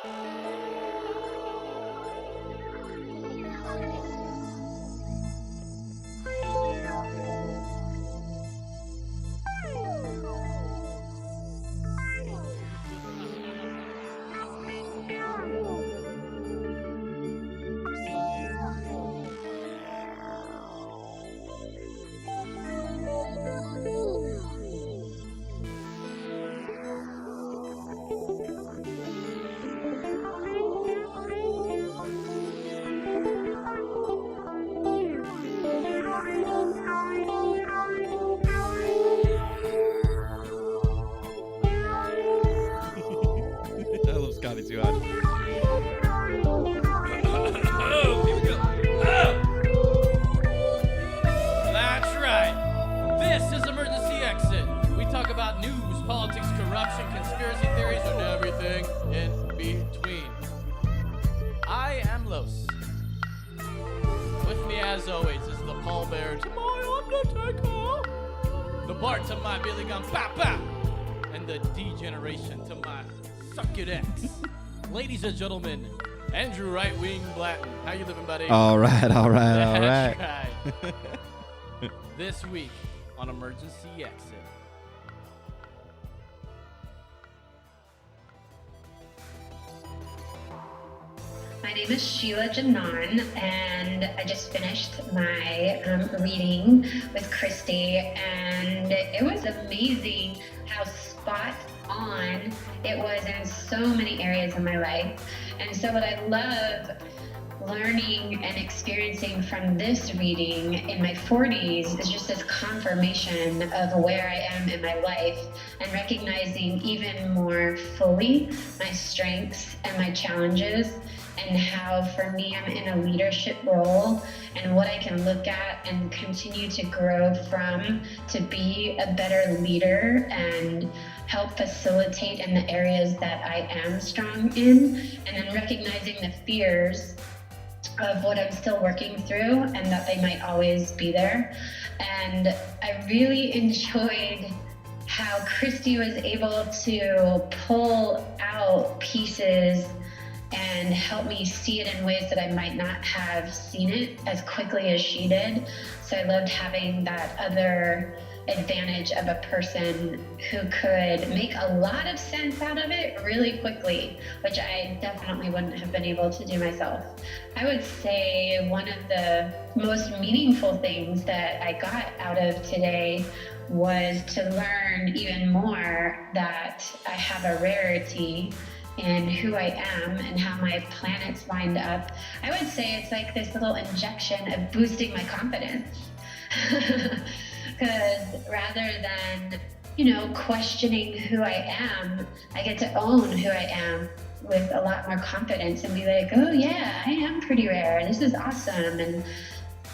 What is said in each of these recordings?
I love Scotty too hot. Oh, here we go. Oh! That's right. This is Emergency Exit. We talk about news, politics, corruption, conspiracy theories, and everything in between. I am Los. With me, as always, is the pallbearer to my Undertaker, the Bart to my Billy Gunn Papa, and the D-Generation to my Succudex. Ladies and gentlemen, Andrew Right Wing Blatton. How you living, buddy? All right. That's right. This week on Emergency Exit. My name is Sheila Janan, and I just finished my reading with Christy, and it was amazing how spot on it was in so many areas of my life. And so what I love learning and experiencing from this reading in my 40s is just this confirmation of where I am in my life and recognizing even more fully my strengths and my challenges, and how for me I'm in a leadership role and what I can look at and continue to grow from to be a better leader and help facilitate in the areas that I am strong in, and then recognizing the fears of what I'm still working through and that they might always be there. And I really enjoyed how Christy was able to pull out pieces and help me see it in ways that I might not have seen it as quickly as she did. So I loved having that other advantage of a person who could make a lot of sense out of it really quickly, which I definitely wouldn't have been able to do myself. I would say one of the most meaningful things that I got out of today was to learn even more that I have a rarity in who I am and how my planets lined up. I would say it's like this little injection of boosting my confidence. Because rather than, questioning who I am, I get to own who I am with a lot more confidence and be like, oh yeah, I am pretty rare. This is awesome. And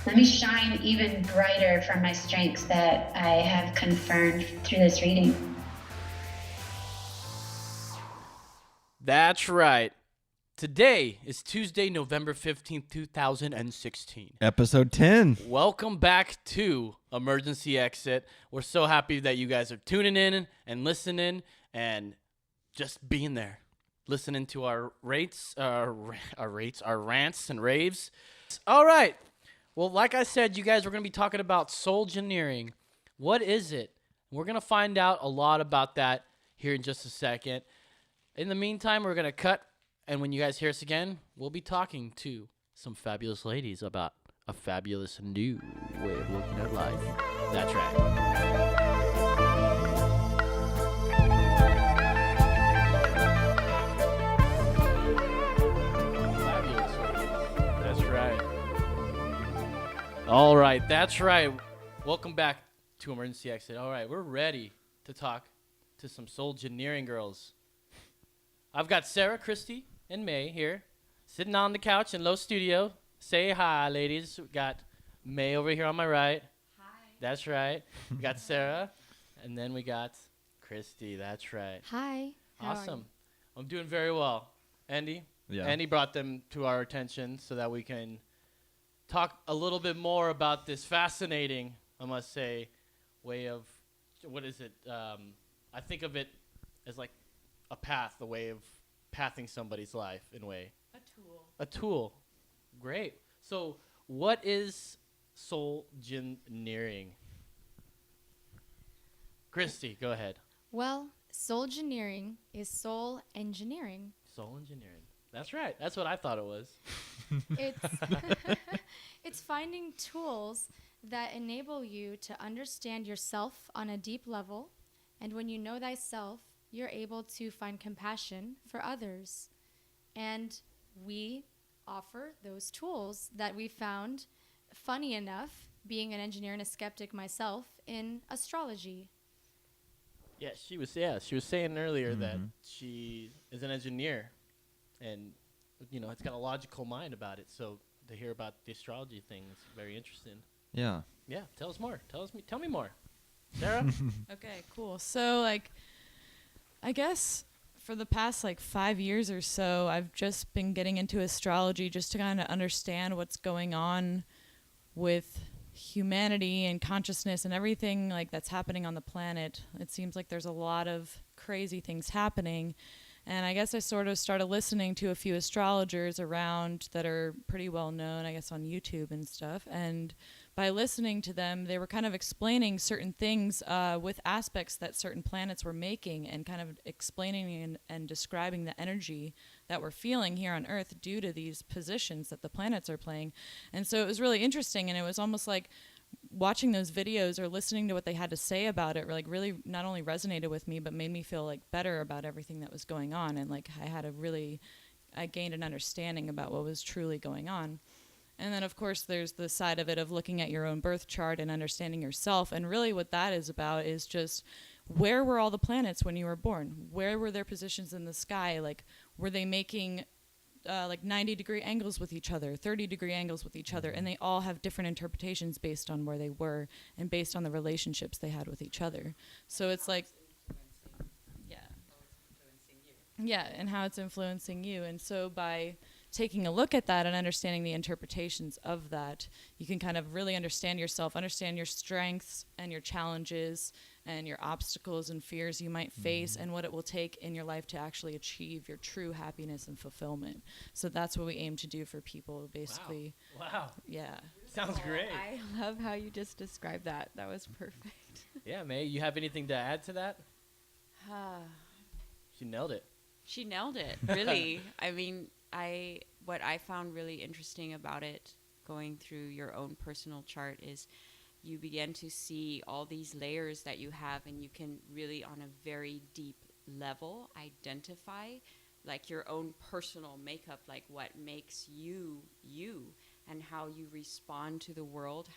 let me shine even brighter from my strengths that I have confirmed through this reading. That's right. Today is Tuesday, November 15th, 2016. Episode 10. Welcome back to Emergency Exit. We're so happy that you guys are tuning in and listening and just being there, listening to our rants and raves. All right. Well, like I said, you guys, we're going to be talking about Soulgineering. What is it? We're going to find out a lot about that here in just a second. In the meantime, we're going to cut. And when you guys hear us again, we'll be talking to some fabulous ladies about a fabulous new way of looking at life. That's right. Fabulous ladies. That's right. All right, that's right. Welcome back to Emergency Exit. All right, we're ready to talk to some Soulgineering girls. I've got Sarah, Christy, and May here, sitting on the couch in Low Studio. Say hi, ladies. We got May over here on my right. Hi. That's right. We got Sarah, and then we got Christy. That's right. Hi. How Awesome. I'm doing very well. Andy? Yeah. Andy brought them to our attention so that we can talk a little bit more about this fascinating, I must say, way of, what is it? I think of it as like a path, a way of pathing somebody's life in a way. A tool. A tool. Great. So what is Soulgineering? Christy, go ahead. Well, Soulgineering is soul engineering. Soul engineering. That's right. That's what I thought it was. It's it's finding tools that enable you to understand yourself on a deep level, and when you know thyself, you're able to find compassion for others. And we offer those tools that we found, funny enough, being an engineer and a skeptic myself, in astrology. Yeah, she was saying earlier that she is an engineer, and it's got a logical mind about it. So to hear about the astrology thing is very interesting. Yeah. Yeah, tell us more. Tell me more. Sarah? Okay, cool. So, I guess for the past, 5 years or so, I've just been getting into astrology just to kind of understand what's going on with humanity and consciousness and everything, that's happening on the planet. It seems like there's a lot of crazy things happening. And I guess I sort of started listening to a few astrologers around that are pretty well known, I guess, on YouTube and stuff. And by listening to them, they were kind of explaining certain things with aspects that certain planets were making, and kind of explaining and describing the energy that we're feeling here on Earth due to these positions that the planets are playing. And so it was really interesting, and it was almost like watching those videos or listening to what they had to say about it really not only resonated with me, but made me feel better about everything that was going on. And I gained an understanding about what was truly going on. And then, of course, there's the side of it of looking at your own birth chart and understanding yourself. And really what that is about is just, where were all the planets when you were born? Where were their positions in the sky? Were they making 90-degree angles with each other, 30-degree angles with each other? And they all have different interpretations based on where they were and based on the relationships they had with each other. So it's yeah, and how it's influencing you. And so by taking a look at that and understanding the interpretations of that, you can kind of really understand yourself, understand your strengths and your challenges and your obstacles and fears you might face, and what it will take in your life to actually achieve your true happiness and fulfillment. So that's what we aim to do for people, basically. Wow. Yeah. Sounds great. I love how you just described that. That was perfect. Yeah, May, you have anything to add to that? She nailed it. She nailed it, really. I mean, what I found really interesting about it, going through your own personal chart, is you begin to see all these layers that you have, and you can really, on a very deep level, identify your own personal makeup, what makes you you, and how you respond to the world,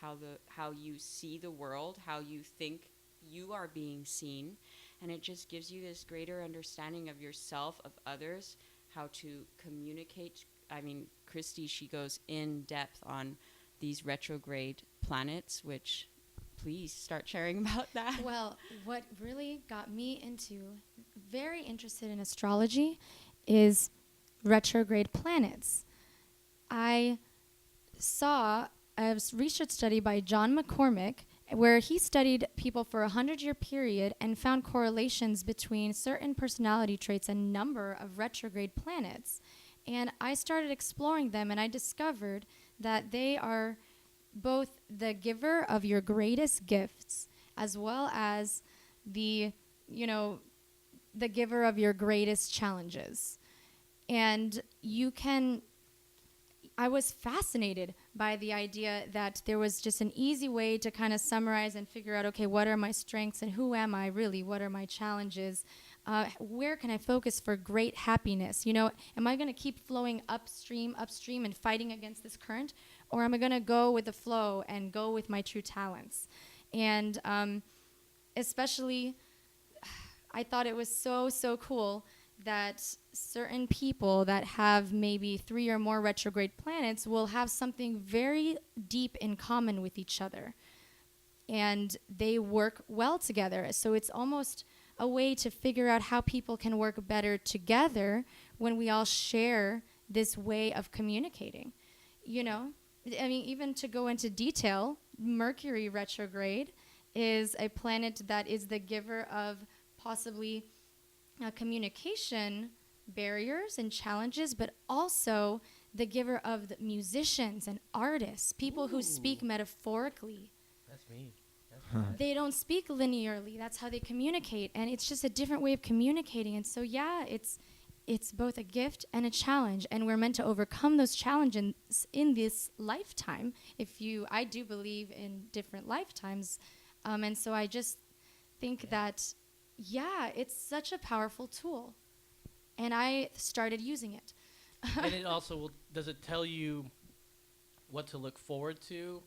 how you see the world, how you think you are being seen. And it just gives you this greater understanding of yourself, of others, how to communicate. I mean, Christy, she goes in depth on these retrograde planets, which, please start sharing about that. Well, what really got me very interested in astrology is retrograde planets. I saw a research study by John McCormick where he studied people for a 100-year period and found correlations between certain personality traits and number of retrograde planets. And I started exploring them, and I discovered that they are both the giver of your greatest gifts, as well as the giver of your greatest challenges. And I was fascinated by the idea that there was just an easy way to kind of summarize and figure out, okay, what are my strengths and who am I really? What are my challenges? Where can I focus for great happiness? Am I going to keep flowing upstream and fighting against this current? Or am I going to go with the flow and go with my true talents? And especially, I thought it was so cool that certain people that have maybe 3 or more retrograde planets will have something very deep in common with each other. And they work well together. So it's almost a way to figure out how people can work better together when we all share this way of communicating. I mean, even to go into detail, Mercury retrograde is a planet that is the giver of possibly communication barriers and challenges, but also the giver of the musicians and artists, people who speak metaphorically. That's me. They don't speak linearly. That's how they communicate, and it's just a different way of communicating. And so, yeah, it's both a gift and a challenge, and we're meant to overcome those challenges in this lifetime. I do believe in different lifetimes, and so I just think that, yeah, it's such a powerful tool, and I started using it. And it also does it tell you what to look forward to,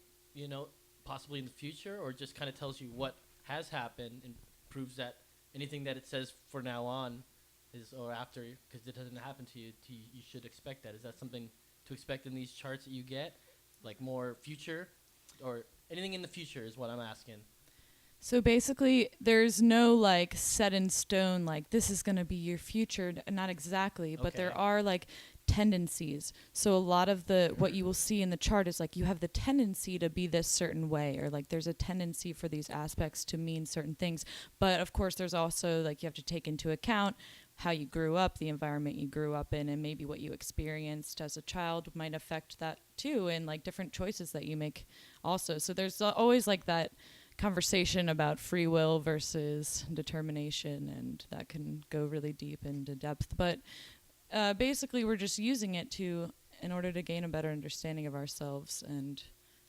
possibly in the future, or just kind of tells you what has happened and proves that anything that it says for now on is or after, because it doesn't happen to you, you should expect that. Is that something to expect in these charts that you get, like more future, or anything in the future is what I'm asking? So basically, there's no like set in stone, like this is going to be your future. Not exactly, but there are like tendencies. So a lot of what you will see in the chart is like you have the tendency to be this certain way, or like there's a tendency for these aspects to mean certain things. But of course, there's also like you have to take into account how you grew up, the environment you grew up in, and maybe what you experienced as a child might affect that too, and like different choices that you make also. So there's always like that conversation about free will versus determination, and that can go really deep into depth. But basically, we're just using it in order to gain a better understanding of ourselves, and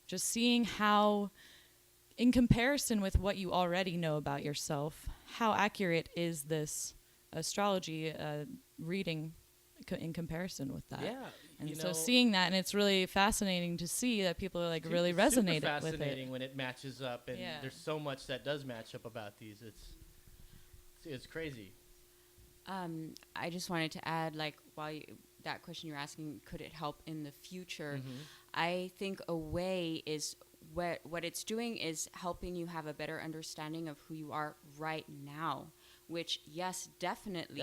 just seeing how, in comparison with what you already know about yourself, how accurate is this astrology reading in comparison with that. Yeah. And so seeing that, and it's really fascinating to see that people are like really resonate with it. It's fascinating when it matches up, and there's so much that does match up about these. It's crazy. I just wanted to add, like, that question you're asking, could it help in the future? Mm-hmm. I think a way is what it's doing is helping you have a better understanding of who you are right now, which, yes, definitely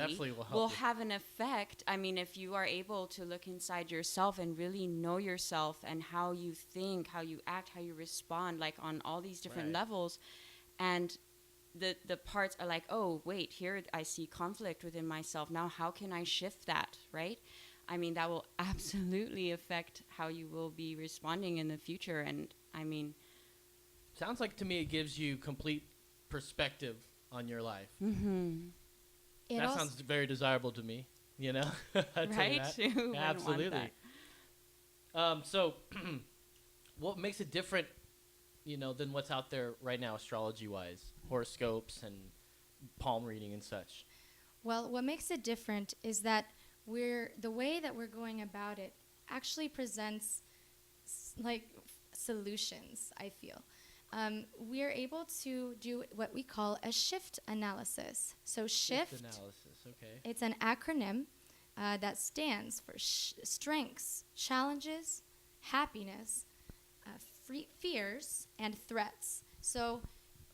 will have an effect. I mean, if you are able to look inside yourself and really know yourself and how you think, how you act, how you respond, like on all these different levels, and the parts are like, oh, wait, here I see conflict within myself. Now, how can I shift that, right? I mean, that will absolutely affect how you will be responding in the future. And, I mean... Sounds like to me it gives you complete perspective on your life. Mm-hmm. That sounds very desirable to me, Right? Absolutely. So, what makes it different, than what's out there right now, astrology-wise, horoscopes and palm reading and such? Well, what makes it different is that the way that we're going about it actually presents solutions, I feel. We're able to do what we call a shift analysis. So shift analysis, okay. It's an acronym that stands for strengths, challenges, happiness, fears, and threats. So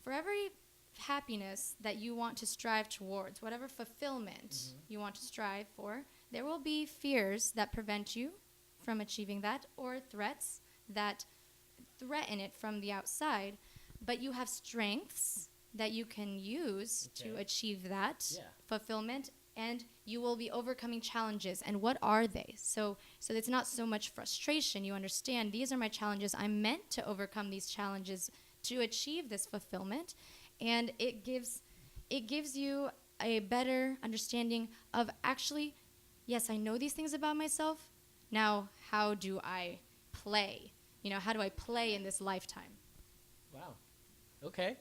for every happiness that you want to strive towards, whatever fulfillment you want to strive for, there will be fears that prevent you from achieving that, or threats that threaten it from the outside. But you have strengths that you can use to achieve that fulfillment, and you will be overcoming challenges. And what are they? So it's not so much frustration. You understand, these are my challenges. I'm meant to overcome these challenges to achieve this fulfillment. And it gives you a better understanding of, actually, yes, I know these things about myself. Now, how do I play? How do I play in this lifetime? Wow. Okay.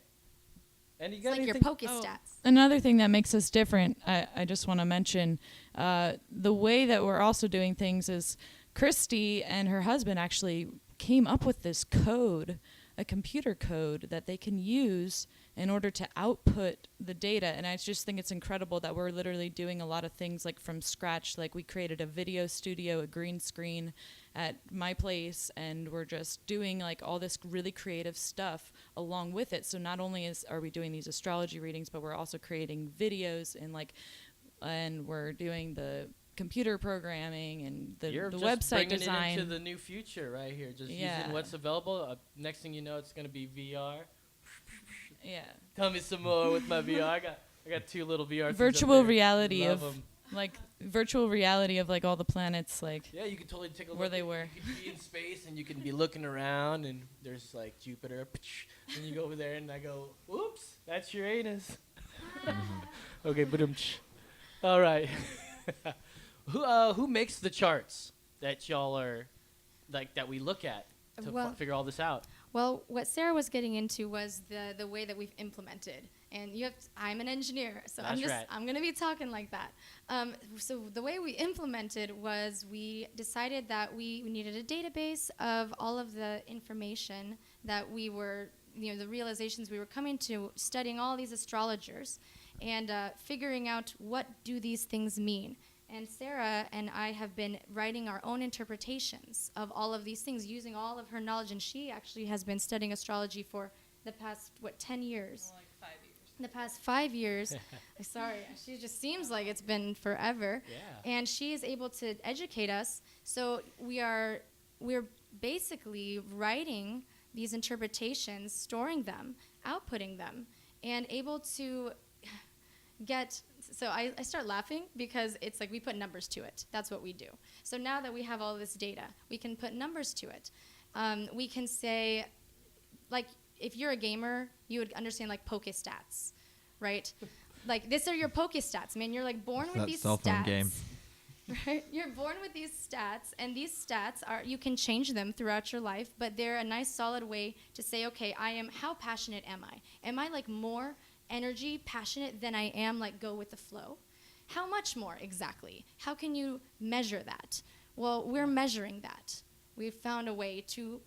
And you It's got like anything? your Pokestats. Another thing that makes us different, I just want to mention, the way that we're also doing things is Christy and her husband actually came up with this code, a computer code that they can use in order to output the data. And I just think it's incredible that we're literally doing a lot of things like from scratch. Like we created a video studio, a green screen at my place, and we're just doing like all this really creative stuff along with it. So not only are we doing these astrology readings, but we're also creating videos and we're doing the computer programming and the website design. You're just bringing it into the new future right here. Just using what's available. Next thing you know, it's going to be VR. Yeah. Tell me some more with my VR. I got two little VR. Virtual reality of like virtual reality of like all the planets, like Yeah, you can totally take a look. Where they were. You can be in space and you can be looking around and there's like Jupiter. And you go over there and I go, whoops, that's Uranus. Okay, but all right. Who makes the charts that y'all are like that we look at to Well- figure all this out? Well, what Sarah was getting into was the way that we've implemented. And I'm an engineer, so That's right. I'm going to be talking like that. So the way we implemented was we decided that we needed a database of all of the information that we were, the realizations we were coming to studying all these astrologers and figuring out what do these things mean. And Sarah and I have been writing our own interpretations of all of these things using all of her knowledge. And she actually has been studying astrology for the past, 10 years? like 5 years. The past 5 years. Sorry, she just seems like it's been forever. Yeah. And she is able to educate us. So we're basically writing these interpretations, storing them, outputting them, and able to get. So I start laughing because it's like we put numbers to it. That's what we do. So now that we have all this data, we can put numbers to it. We can say, like, if you're a gamer, you would understand like Pokestats, right? Like, these are your Pokestats, man. You're like born with That these cell phone stats. game. Right? You're born with these stats, and these stats you can change them throughout your life, but they're a nice solid way to say, okay, how passionate am I? Am I like more energy passionate than I am like go with the flow? How much more exactly? How can you measure that? Well, we're measuring that. We've found a way to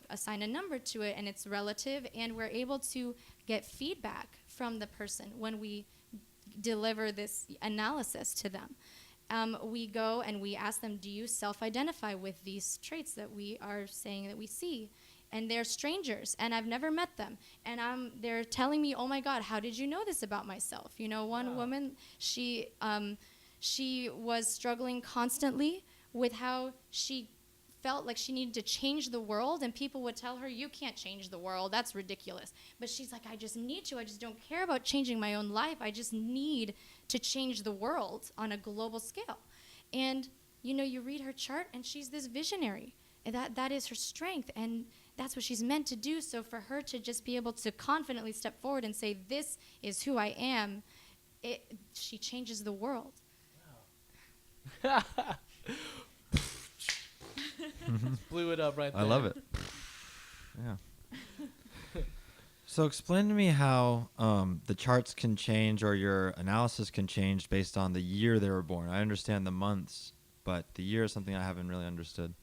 assign a number to it, and it's relative, and we're able to get feedback from the person when we deliver this analysis to them. We go and we ask them, do you self-identify with these traits that we are saying that we see? And they're strangers, and I've never met them. And they're telling me, oh my God, how did you know this about myself? One woman, she was struggling constantly with how she felt like she needed to change the world, and people would tell her, you can't change the world, that's ridiculous. But she's like, I just need to. I just don't care about changing my own life. I just need to change the world on a global scale. And, you read her chart, and she's this visionary. And that is her strength, and that's what she's meant to do. So for her to just be able to confidently step forward and say, this is who I am, she changes the world. Wow. Blew it up right there. I love it. Yeah. So explain to me how the charts can change or your analysis can change based on the year they were born. I understand the months, but the year is something I haven't really understood.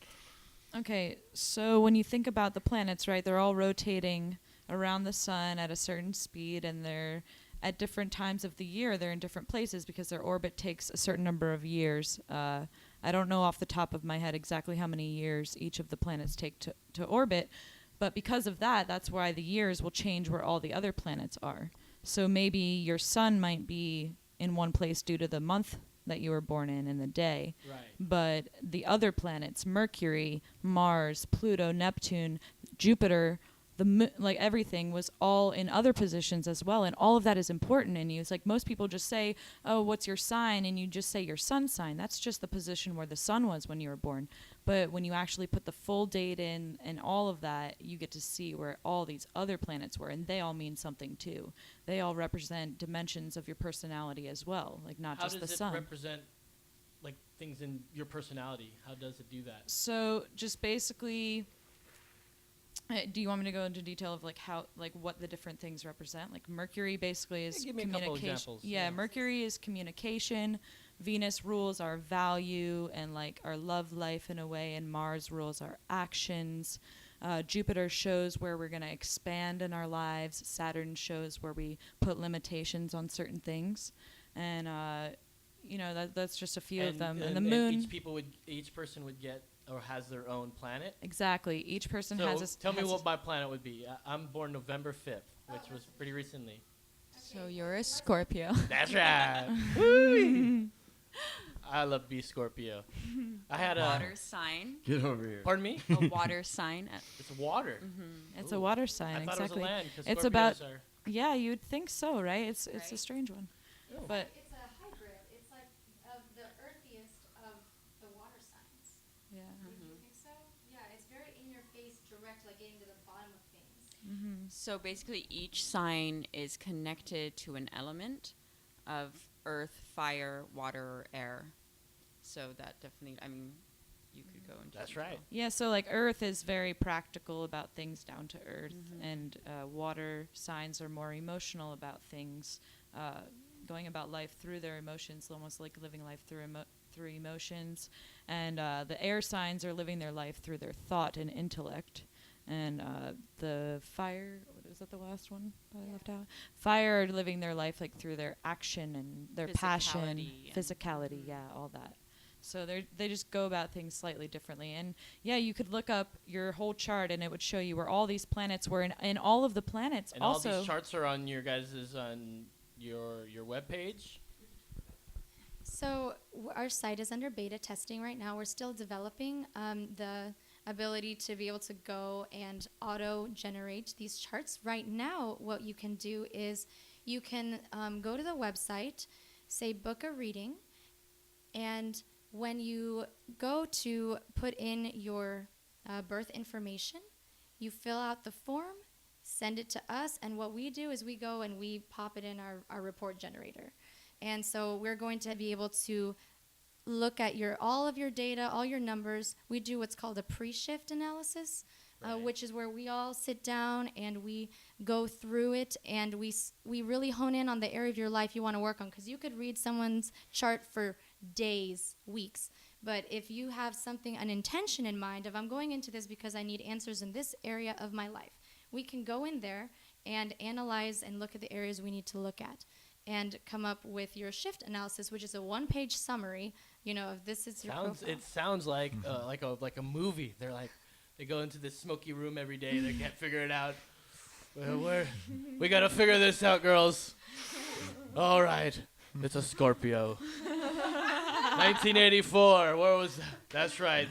Okay, so when you think about the planets, right, they're all rotating around the sun at a certain speed, and they're at different times of the year. They're in different places because their orbit takes a certain number of years. I don't know off the top of my head exactly how many years each of the planets take to orbit, but because of that, that's why the years will change where all the other planets are. So maybe your sun might be in one place due to the month that you were born in the day. Right. But the other planets, Mercury, Mars, Pluto, Neptune, Jupiter, like everything was all in other positions as well. And all of that is important in you. It's like most people just say, oh, what's your sign? And you just say your sun sign. That's just the position where the sun was when you were born. But when you actually put the full date in and all of that, you get to see where all these other planets were. And they all mean something too. They all represent dimensions of your personality as well, like not just the sun. How does it represent like things in your personality? How does it do that? So just basically, do you want me to go into detail of like how, like what the different things represent? Like Mercury basically is give me a couple examples. Yeah, Mercury is communication. Venus rules our value and like our love life in a way, and Mars rules our actions. Jupiter shows where we're going to expand in our lives. Saturn shows where we put limitations on certain things. And, that's just a few of them. And the moon. Each person would get or has their own planet. Exactly. Each person so has a... tell me what my planet would be. I'm born November 5th, which was pretty recently. So you're a Scorpio. That's right. Woo! I love to be Scorpio. I had a water sign. Get over here. Pardon me? A water sign. It's water. Mm-hmm. It's a water sign, I thought exactly. it was a land, 'cause It's Scorpios about... are- Yeah, you'd think so, right? It's a Right. strange one. Oh. But It's a hybrid. It's like of the Earth So basically, each sign is connected to an element of earth, fire, water, or air. So that definitely, I mean, you could go into That's detail. right. Yeah, so like Earth is very practical about things down to earth, and water signs are more emotional about things, going about life through their emotions, almost like living life through emotions. And the air signs are living their life through their thought and intellect. And the fire, was that the last one that I left out? Fire are living their life like through their action and their passion, Physicality and- physicality, yeah, all that. So they just go about things slightly differently. And yeah, you could look up your whole chart and it would show you where all these planets were. And all of the planets And also. all these charts are on your guys' on your webpage. So our site is under beta testing right now. We're still developing the ability to be able to go and auto-generate these charts. Right now, what you can do is you can go to the website, say book a reading, and when you go to put in your birth information, you fill out the form, send it to us, and what we do is we go and we pop it in our report generator. And so we're going to be able to look at all of your data, all your numbers. We do what's called a pre-shift analysis, which is where we all sit down and we go through it and we really hone in on the area of your life you want to work on, because you could read someone's chart for days, weeks. But if you have an intention in mind of, I'm going into this because I need answers in this area of my life, we can go in there and analyze and look at the areas we need to look at and come up with your shift analysis, which is a one-page summary, of this is your profile. It sounds like like a movie. They go into this smoky room every day. They can't figure it out. We gotta figure this out, girls. All right, it's a Scorpio. 1984. Where was that? That's right.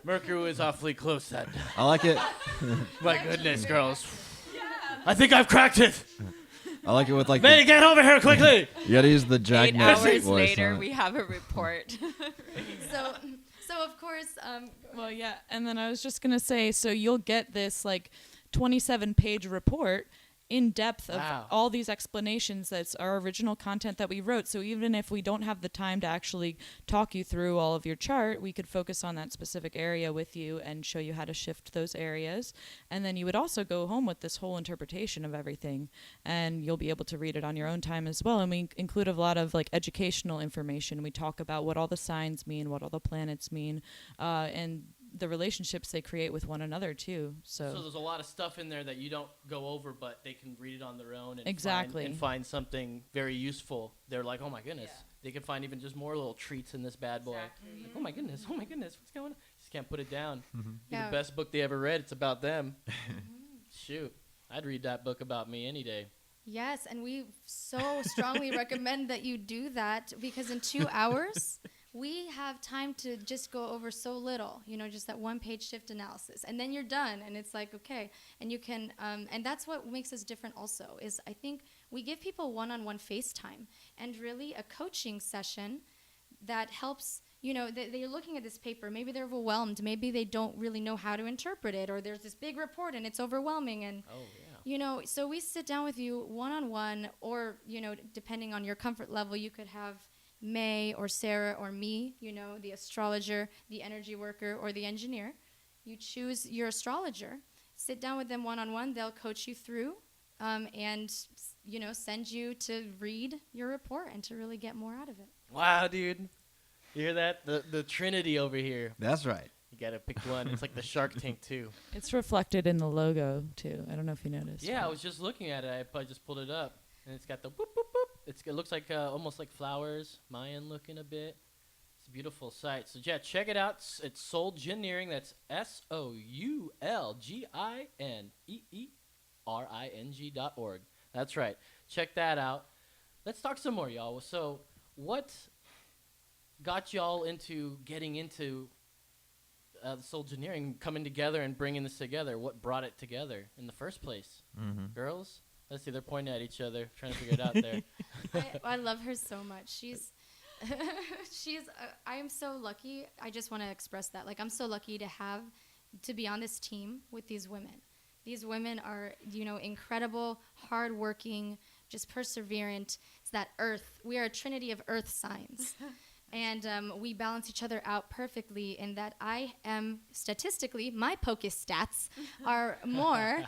Mercury was awfully close that. I like it. My goodness, girls. I think I've cracked it. I like it with like. May, get over here quickly. You gotta use the Jack 8 Nicholson hours voice later, on it. we have a report. So of course, Well, yeah, and then I was just going to say, so you'll get this like 27-page report in depth of Wow. all these explanations. That's our original content that we wrote. So even if we don't have the time to actually talk you through all of your chart, we could focus on that specific area with you and show you how to shift those areas. And then you would also go home with this whole interpretation of everything, and you'll be able to read it on your own time as well. And we include a lot of like educational information. We talk about what all the signs mean, what all the planets mean, and the relationships they create with one another too. So there's a lot of stuff in there that you don't go over, but they can read it on their own and Exactly. find something very useful. They're like, oh my goodness. Yeah. They can find even just more little treats in this bad boy. Exactly. Like, oh my goodness, what's going on? Just can't put it down. Be Yeah. the best book they ever read. It's about them. Shoot, I'd read that book about me any day. yes, and we so strongly recommend that you do that, because in 2 hours, we have time to just go over so little, just that one-page shift analysis. And then you're done, and it's like, okay. And you can, and that's what makes us different also, is I think we give people one-on-one FaceTime and really a coaching session that helps, they're looking at this paper. Maybe they're overwhelmed. Maybe they don't really know how to interpret it, or there's this big report and it's overwhelming. And so we sit down with you one-on-one, or, depending on your comfort level, you could have May or Sarah or me, the astrologer, the energy worker, or the engineer. You choose your astrologer, sit down with them one-on-one. They'll coach you through and, send you to read your report and to really get more out of it. Wow, dude. You hear that? The Trinity over here. That's right. You got to pick one. It's like the Shark Tank, too. It's reflected in the logo too. I don't know if you noticed. Yeah, I was just looking at it. I just pulled it up. And it's got the boop, boop, boop. It looks like almost like flowers, Mayan looking a bit. It's a beautiful site. So, yeah, check it out. It's Soulgineering. That's SOULGINEERING.org. That's right. Check that out. Let's talk some more, y'all. So, what got y'all into getting into Soulgineering, coming together and bringing this together? What brought it together in the first place? Mm-hmm. Girls? Let's see, they're pointing at each other, trying to figure it out there. I love her so much. She's I am so lucky. I just want to express that. Like, I'm so lucky to be on this team with these women, These women are, incredible, hardworking, just perseverant. It's that earth. We are a trinity of earth signs. And we balance each other out perfectly in that I am, statistically, my POCUS stats are more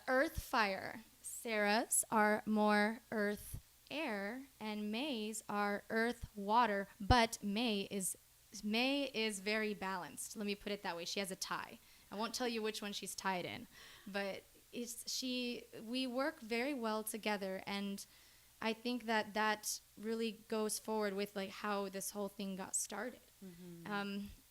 earth fire. Sarah's are more earth air, and May's are earth water. But May is very balanced. Let me put it that way. She has a tie. I won't tell you which one she's tied in, but we work very well together, and I think that really goes forward with like how this whole thing got started.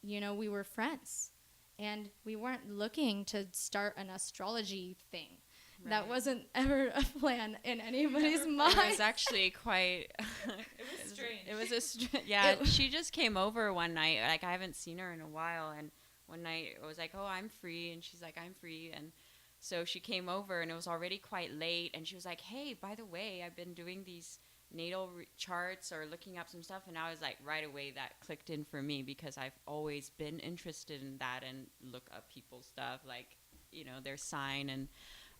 We were friends, and we weren't looking to start an astrology thing. Right. That wasn't ever a plan in anybody's mind. It was actually quite. It was strange. It was she just came over one night. Like, I haven't seen her in a while, and one night I was like, "Oh, I'm free," and she's like, "I'm free," and so she came over, and it was already quite late, and she was like, "Hey, by the way, I've been doing these natal charts or looking up some stuff," and I was like, right away that clicked in for me, because I've always been interested in that and look up people's stuff, like, their sign,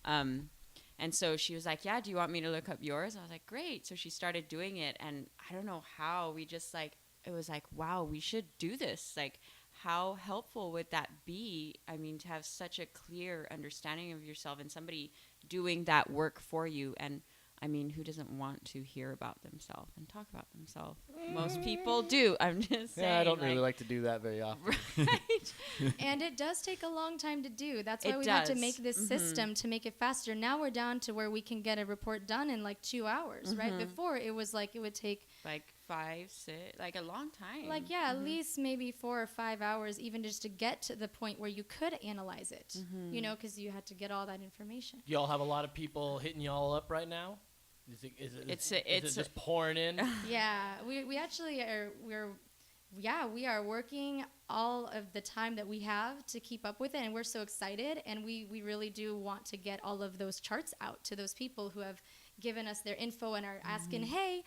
and so she was like, "Yeah, do you want me to look up yours?" I was like, "Great." So she started doing it, and I don't know how, we just like, it was like, wow, we should do this. Like, how helpful would that be? I mean, to have such a clear understanding of yourself and somebody doing that work for you. And I mean, who doesn't want to hear about themselves and talk about themselves? Most people do. I'm just saying. Yeah, I don't really like to do that very often. Right. And it does take a long time to do. That's why we had to make this system to make it faster. Now we're down to where we can get a report done in like 2 hours, right? Before it was like it would take like 5, 6, like a long time. Like, at least maybe 4 or 5 hours, even just to get to the point where you could analyze it, because you had to get all that information. Y'all have a lot of people hitting y'all up right now? Is it just pouring in? Yeah, we actually are. We are working all of the time that we have to keep up with it, and we're so excited, and we really do want to get all of those charts out to those people who have given us their info and are asking, hey,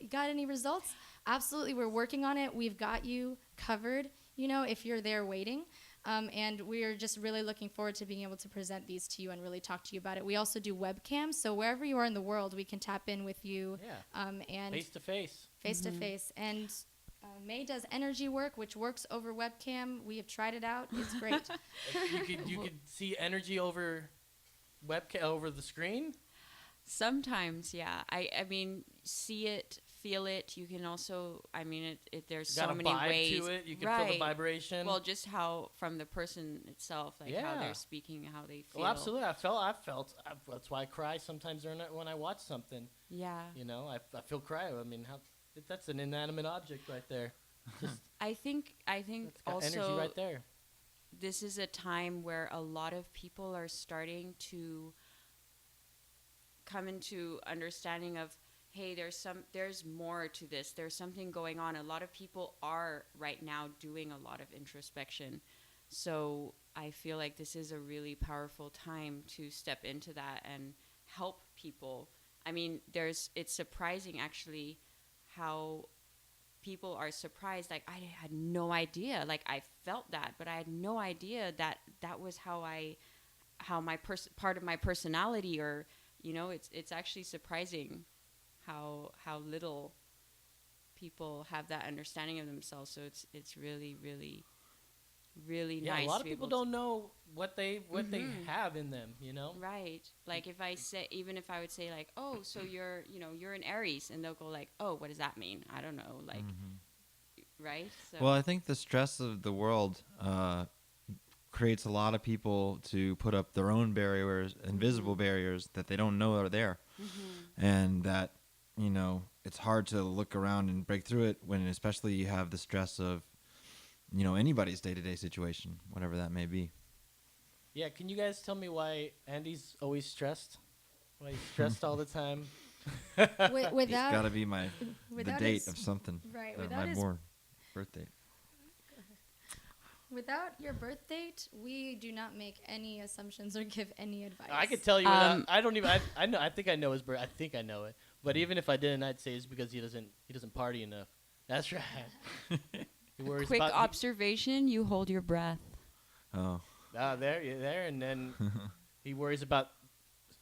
got any results? Absolutely, we're working on it. We've got you covered, if you're there waiting. And we're just really looking forward to being able to present these to you and really talk to you about it. We also do webcams, so wherever you are in the world, we can tap in with you. Yeah. And face to face. Face to face. And May does energy work, which works over webcam. We have tried it out. It's great. You could see energy over webcam, over the screen? Sometimes, yeah. I mean, see it, feel it. You can also, I mean, there's so many ways. To it. You can feel the vibration. Well, just how from the person itself, like how they're speaking, how they feel. Well, absolutely. I felt. That's why I cry sometimes when I watch something. Yeah. I feel cry. I mean, that's an inanimate object right there. Just I think also energy right there. This is a time where a lot of people are starting to come into understanding of, hey, there's more to this. There's something going on. A lot of people are right now doing a lot of introspection. So I feel like this is a really powerful time to step into that and help people. I mean, it's surprising actually how people are surprised. Like, I had no idea. Like, I felt that, but I had no idea that was how my part of my personality, or it's actually surprising how little people have that understanding of themselves. So it's really, really, really nice. A lot of people don't know what they have in them, Right. Like, even if I would say like, oh, so you're an Aries, and they'll go like, oh, what does that mean? I don't know. Like, right. So. Well, I think the stress of the world creates a lot of people to put up their own barriers, invisible barriers that they don't know are there. And that, it's hard to look around and break through it when especially you have the stress of, anybody's day-to-day situation, whatever that may be. Yeah, can you guys tell me why Andy's always stressed? Why he's stressed all the time? Without, it's got to be the date of something. Right, my birth date. Without your birth date, we do not make any assumptions or give any advice. I could tell you. I don't even. I know. I think I know his birth. I think I know it. But even if I didn't, I'd say it's because he doesn't party enough. That's right. Quick observation: you hold your breath. Oh. there, and then he worries about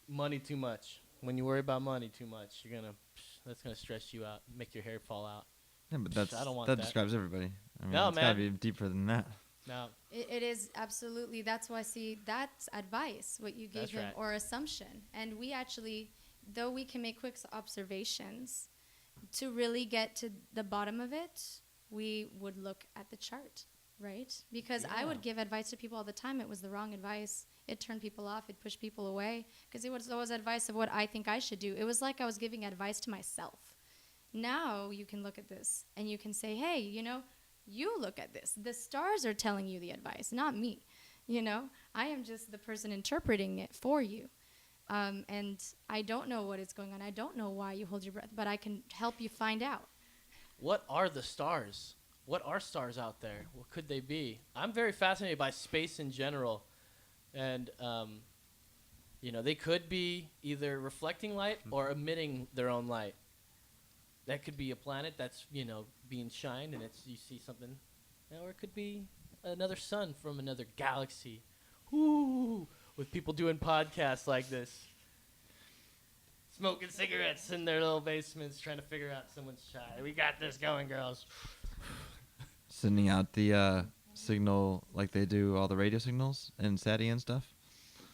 money too much. When you worry about money too much, that's gonna stress you out, make your hair fall out. Yeah, but I don't want that that. describes everybody. I mean, No, it's gotta man. be deeper than that. No, It is absolutely. That's why, see, that's advice, what you gave That's him, right. or assumption. And we actually, though we can make quick observations, to really get to the bottom of it, we would look at the chart, right? Because I Yeah. would give advice to people all the time. It was the wrong advice. It turned people off. It pushed people away. Because it was always advice of what I think I should do. It was like I was giving advice to myself. Now you can look at this and you can say, hey, you look at this. The stars are telling you the advice, not me. I am just the person interpreting it for you. And I don't know what is going on. I don't know why you hold your breath, but I can help you find out. what are the stars? What are stars out there? What could they be? I'm very fascinated by space in general, and they could be either reflecting light or emitting their own light. That could be a planet that's being shined, and you see something, or it could be another sun from another galaxy. Ooh, with people doing podcasts like this, smoking cigarettes in their little basements, trying to figure out someone's child. We got this going, girls. Sending out the signal like they do all the radio signals and SATI and stuff.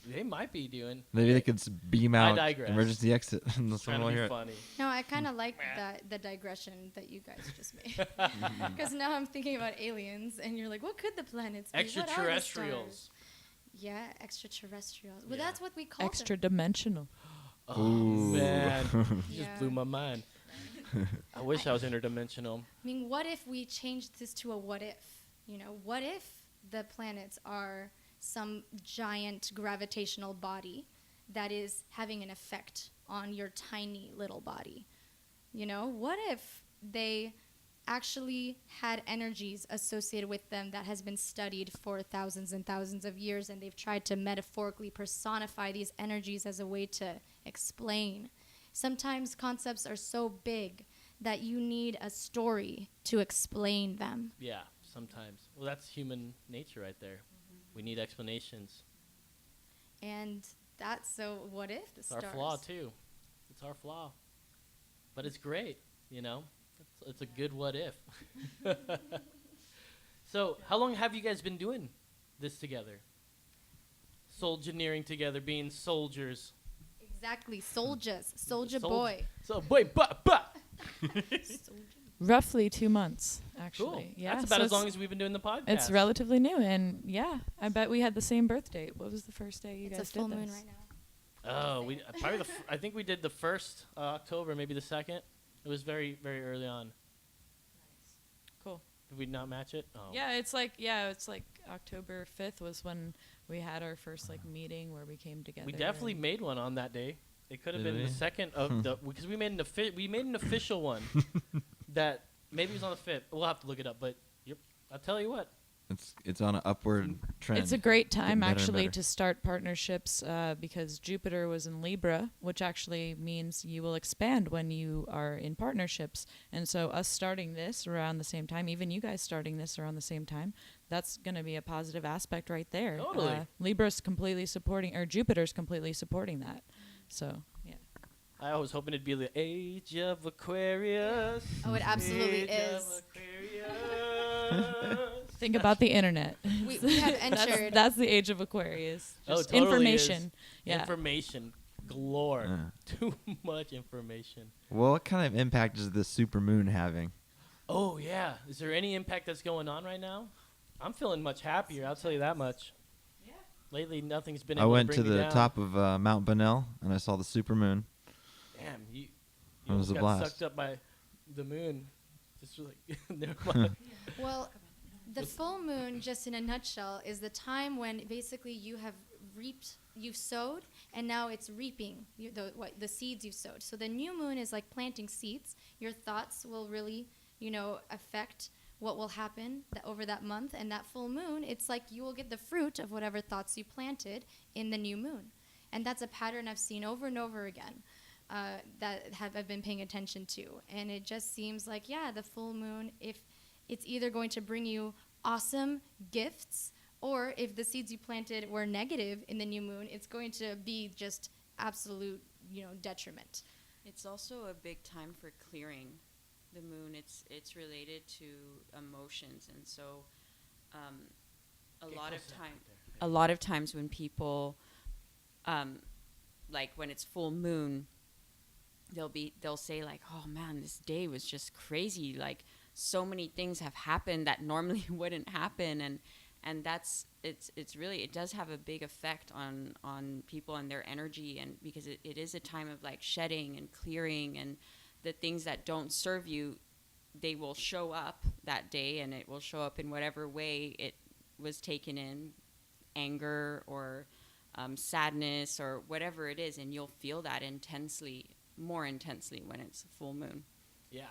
They might be doing. Maybe they could beam out digress. emergency exit and Trying someone to will be hear it. funny. No, I kind of like the digression that you guys just made. Because now I'm thinking about aliens, and you're like, what could the planets be? What are the Extraterrestrials. stars? Yeah, extraterrestrials. Well, Yeah. that's what we call Extra dimensional. Oh, Ooh. man. You Yeah. just blew my mind. I wish I was interdimensional. I mean, what if we changed this to a what if? What if the planets are some giant gravitational body that is having an effect on your tiny little body? What if they actually had energies associated with them that has been studied for thousands and thousands of years, and they've tried to metaphorically personify these energies as a way to explain. Sometimes concepts are so big that you need a story to explain them. Yeah, sometimes. Well, that's human nature right there. We need explanations. And that's so what if the It's stars? our flaw, too. It's our flaw. But it's great, It's a good what if. So, how long have you guys been doing this together? Soulgineering together, being soldiers. Exactly. Soldiers. Soldier Soldier. boy. So, boy, Roughly 2 months, actually. Cool. Yeah, That's about so as long as we've been doing the podcast. it's relatively new, and yeah, I bet we had the same birth date. What was the first day you It's guys a full did moon this? right now. Oh, we probably I think we did the first October, maybe the second. It was very, very early on. Cool. Did we not match it? Oh. Yeah, it's like October 5th was when we had our first meeting where we came together. We definitely and- made one on that day. It could have Did been we? the second of the because we made an official one that maybe it was on the 5th. We'll have to look it up, but I'll tell you what. It's on an upward trend. It's a great Getting time better and actually better. to start partnerships because Jupiter was in Libra, which actually means you will expand when you are in partnerships. And so us starting this around the same time, even you guys starting this around the same time, that's going to be a positive aspect right there. Totally. Libra's completely supporting, or Jupiter's completely supporting that. So, yeah. I was hoping it'd be the Age of Aquarius. Oh, it absolutely Age is. Of Aquarius. Think about the internet. We have entered. That's the age of Aquarius. Oh, Just it totally information. is. Yeah. Information galore. Yeah. Too much information. Well, what kind of impact is the super moon having? Oh, yeah. Is there any impact that's going on right now? I'm feeling much happier, I'll tell you that much. Yeah. Lately, nothing's been I able went to to bring me the down. top of Mount Bunnell and I saw the super moon. Damn, you It was almost a got blast. sucked up by the moon. Just like, never mind. Well, the full moon, just in a nutshell, is the time when basically you have reaped, you've sowed, and now it's reaping the seeds you've sowed. So the new moon is like planting seeds. Your thoughts will really, affect what will happen over that month. And that full moon, it's like you will get the fruit of whatever thoughts you planted in the new moon. And that's a pattern I've seen over and over again. That I've been paying attention to. And it just seems like, the full moon, if it's either going to bring you awesome gifts Or if the seeds you planted were negative in the new moon, it's going to be just absolute, detriment. It's also a big time for clearing. The moon, it's related to emotions, and so a lot of times when people like when it's full moon, they'll say like, oh man, this day was just crazy, like so many things have happened that normally wouldn't happen, and that's it's really, it does have a big effect on people and their energy, and because it is a time of like shedding and clearing, and the things that don't serve you, they will show up that day, and it will show up in whatever way it was taken in, anger or sadness or whatever it is, and you'll feel that more intensely when it's full moon. Yeah.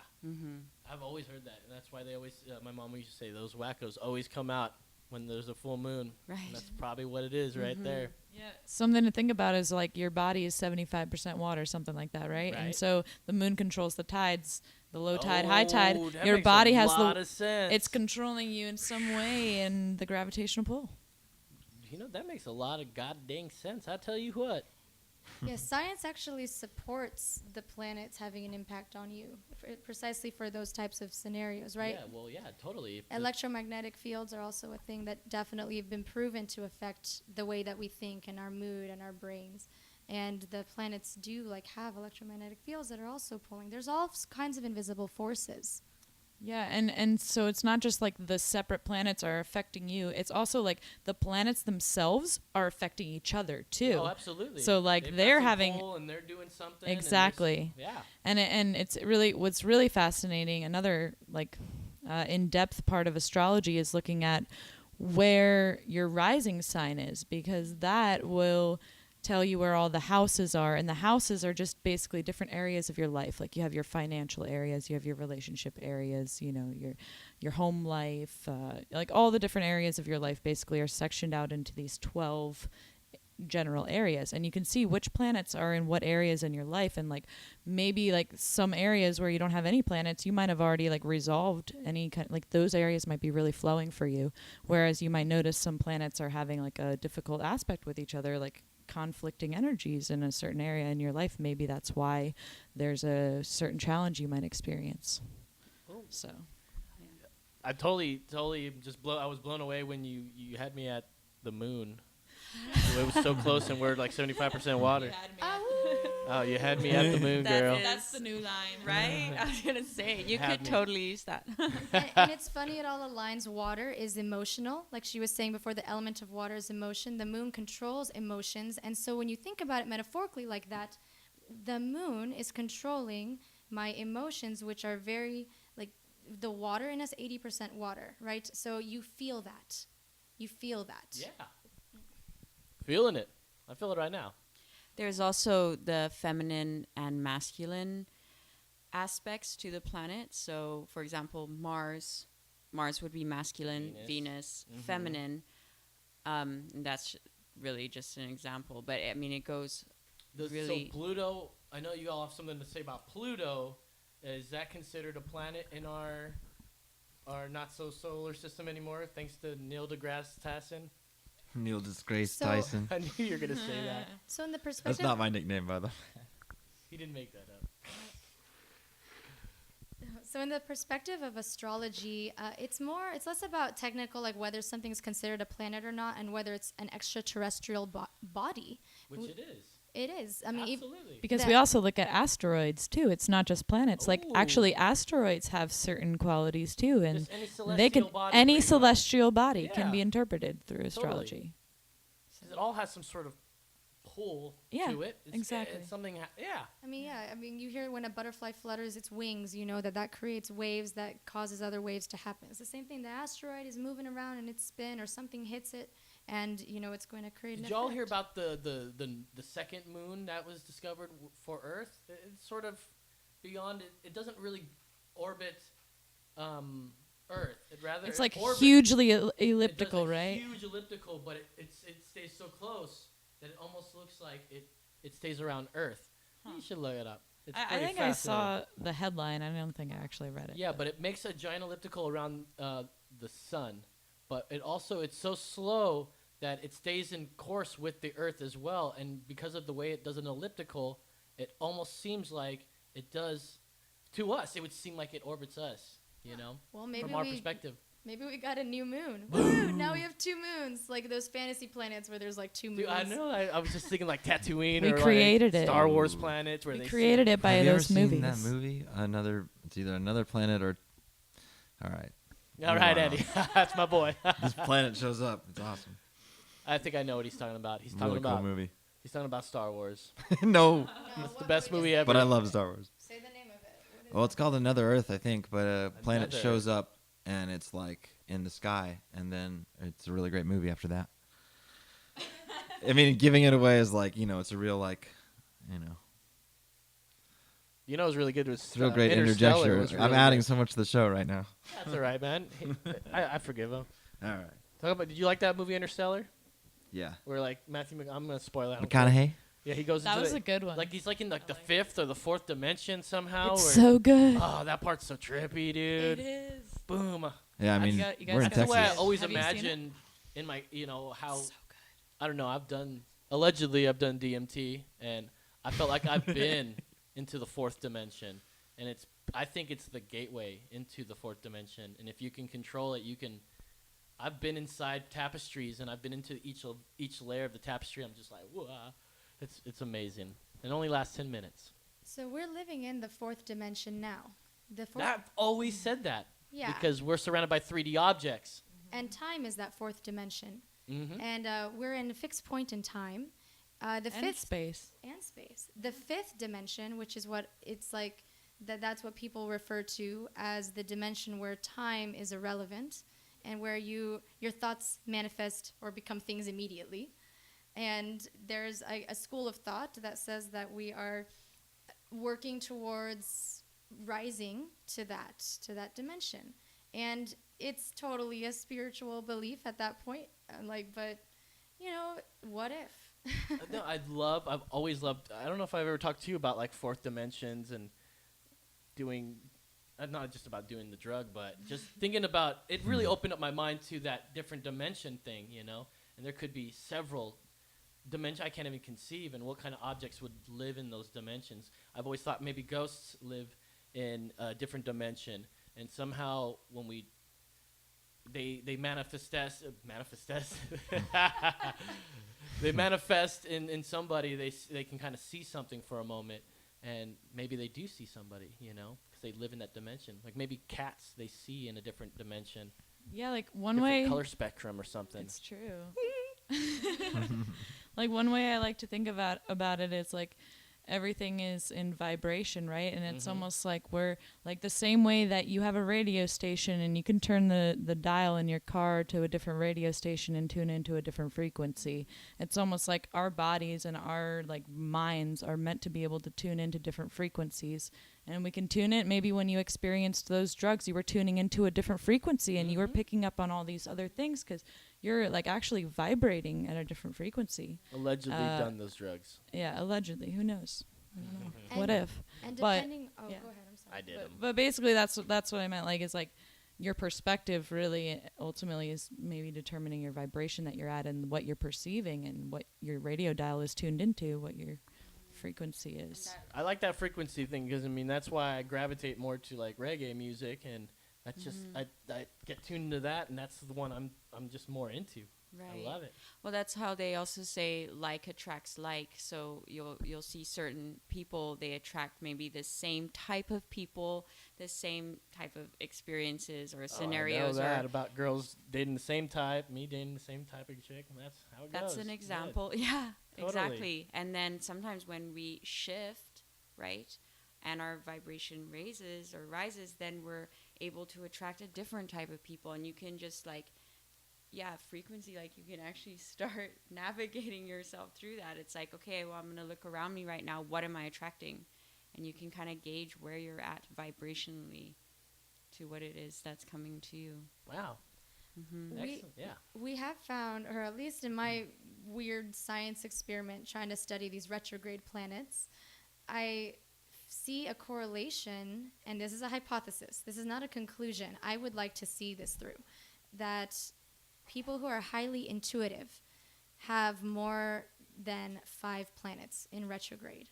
I've always heard that, and that's why they always, my mom used to say, those wackos always come out when there's a full moon. Right. And that's probably what it is right there. Yeah, something to think about is like your body is 75% water, something like that, right? And so the moon controls the tides, the low tide, high tide. Your body has it's controlling you in some way, and the gravitational pull. That makes a lot of goddamn sense. I tell you what. Yes, science actually supports the planets having an impact on you, precisely for those types of scenarios, right? Yeah, well, yeah, totally. Electromagnetic fields are also a thing that definitely have been proven to affect the way that we think and our mood and our brains. And the planets do have electromagnetic fields that are also pulling. There's all kinds of invisible forces. Yeah, and so it's not just like the separate planets are affecting you. It's also like the planets themselves are affecting each other too. Oh, absolutely. So they're having pull and they're doing something. Exactly. And it's really, what's really fascinating. Another in-depth part of astrology is looking at where your rising sign is, because that will tell you where all the houses are, and the houses are just basically different areas of your life. Like you have your financial areas, you have your relationship areas, your home life, like all the different areas of your life basically are sectioned out into these 12 general areas, and you can see which planets are in what areas in your life, and maybe some areas where you don't have any planets, you might have already resolved any kind, those areas might be really flowing for you, whereas you might notice some planets are having a difficult aspect with each other, conflicting energies in a certain area in your life. Maybe that's why there's a certain challenge you might experience. So I totally I was blown away when you had me at the moon. It was so close, and we're 75% water. You had me at the moon, girl. That's the new line, right? I was gonna say you could totally use that. and it's funny, it all aligns. Water is emotional, like she was saying before. The element of water is emotion. The moon controls emotions, and so when you think about it metaphorically like that, the moon is controlling my emotions, which are very the water in us, 80% water, right? So you feel that. Yeah. Feeling it. I feel it right now. There's also the feminine and masculine aspects to the planet. So, for example, Mars would be masculine, Venus feminine. And that's really just an example. But, I mean, it goes really... So Pluto, I know you all have something to say about Pluto. Is that considered a planet in our not-so-solar system anymore, thanks to Neil deGrasse Tyson? Neil deGrasse Tyson. I knew you were going to say that. So in the perspective... That's not my nickname, by the way. He didn't make that up. So in the perspective of astrology, it's less about technical, whether something's considered a planet or not, and whether it's an extraterrestrial body. Which it is. It is. I mean, absolutely. Because we also look at asteroids too. It's not just planets. Ooh. Actually, asteroids have certain qualities too, and any celestial body can be interpreted through astrology. It all has some sort of pull to it. Exactly. It's something. I mean, you hear when a butterfly flutters its wings, you know that creates waves that causes other waves to happen. It's the same thing. The asteroid is moving around in its spin, or something hits it, and it's going to create an Did y'all effect. hear about the second moon that was discovered for Earth? It's sort of beyond it. It doesn't really orbit Earth. It's hugely elliptical, right? Huge elliptical, but it stays so close that it almost looks like it stays around Earth. Huh. You should look it up. It's I think I saw the headline. I don't think I actually read it. Yeah, but it makes a giant elliptical around the sun, but it's so slow that it stays in course with the Earth as well. And because of the way it does an elliptical, it almost seems like it does to us. It would seem like it orbits us, you know, Well, maybe from our perspective. Maybe we got a new moon. Woo! Now we have 2 moons, like those fantasy planets where there's like 2 moons. Dude, I know. I was just thinking like Tatooine We or created like it. Star Wars planets where We they created it by Have you ever those seen movies. that movie? It's either Another Planet or. All right. All right, Eddie, that's my boy. This planet shows up. It's awesome. I think I know what he's talking about. He's talking Really about cool movie. He's talking about Star Wars. No, It's the best movie ever. but I love Star Wars. Say the name of it. What is Well, it's called Another Earth, I think, but a planet Another shows up and it's like in the sky, and then it's a really great movie after that. I mean, giving it away is like, it's a real like, You know, it was really good. Was it's a real great Interstellar interjection. was I'm really adding good. so much to the show right now. That's all right, man. I forgive him. All right. Talk about. Did you like that movie Interstellar? Yeah. Where like I'm gonna spoil that. I don't care. McConaughey. Yeah, he goes. That into was the, a good one. Like he's like in like the 5th or the 4th dimension somehow. It's or, so good. Oh, that part's so trippy, dude. It is. Boom. Yeah, I That's- mean, you guys we're in gotta That's the way I Texas. always Have you seen it? imagined in my, how So good. I don't know. Allegedly I've done DMT, and I felt like I've been into the 4th dimension, and I think it's the gateway into the 4th dimension, and if you can control it, you can. I've been inside tapestries, and I've been into each layer of the tapestry. I'm just like, whoa, it's amazing. It only lasts 10 minutes. So we're living in the 4th dimension now. The 4th I've always said that. Yeah. Because we're surrounded by 3D objects. and time is that 4th dimension. Mm-hmm. And we're in a fixed point in time. The And 5th space. and space. The 5th dimension, which is what it's like, that's what people refer to as the dimension where time is irrelevant and where your thoughts manifest or become things immediately. And there's a school of thought that says that we are working towards rising to that dimension. And it's totally a spiritual belief at that point. But what if? No, I've always loved, I don't know if I've ever talked to you about like 4th dimensions and doing, not just about doing the drug, but just thinking about, it really opened up my mind to that different dimension thing, and there could be several dimensions I can't even conceive, and what kind of objects would live in those dimensions. I've always thought maybe ghosts live in a different dimension, and somehow when they manifest they manifest in somebody, they can kind of see something for a moment, and maybe they do see somebody, because they live in that dimension. Like maybe cats they see in a different dimension, Yeah, like one different way. color spectrum or something. It's true. Like one way I like to think about it is like everything is in vibration, right? And it's almost like we're like the same way that you have a radio station and you can turn the dial in your car to a different radio station and tune into a different frequency. It's almost like our bodies and our like minds are meant to be able to tune into different frequencies. And we can tune it. Maybe when you experienced those drugs, you were tuning into a different frequency and you were picking up on all these other things because you're like actually vibrating at a different frequency. Allegedly done those drugs. Yeah, allegedly. Who knows? I don't know. And- What if? And But- depending, yeah. go ahead. I'm sorry. I did them. But basically, that's what I meant. Like, is like your perspective really ultimately is maybe determining your vibration that you're at and what you're perceiving and what your radio dial is tuned into, what your frequency is. I like that frequency thing because that's why I gravitate more to like reggae music, and that's just I get tuned into that, and that's the one I'm just more into. Right. I love it. Well, that's how they also say like attracts like. So you'll see certain people, they attract maybe the same type of people, the same type of experiences or scenarios. I know that or about girls dating the same type, me dating the same type of chick, and that's how it goes. that's an Yeah. example. Yeah, Totally. exactly. And then sometimes when we shift, right, and our vibration raises or rises, then we're able to attract a different type of people, and you can just like. Yeah, frequency, like you can actually start navigating yourself through that. It's like, okay, well, I'm going to look around me right now. What am I attracting? And you can kind of gauge where you're at vibrationally to what it is that's coming to you. Wow. Excellent. Yeah. We have found, or at least in my weird science experiment trying to study these retrograde planets, I see a correlation, and this is a hypothesis. This is not a conclusion. I would like to see this through. That people who are highly intuitive have more than 5 planets in retrograde,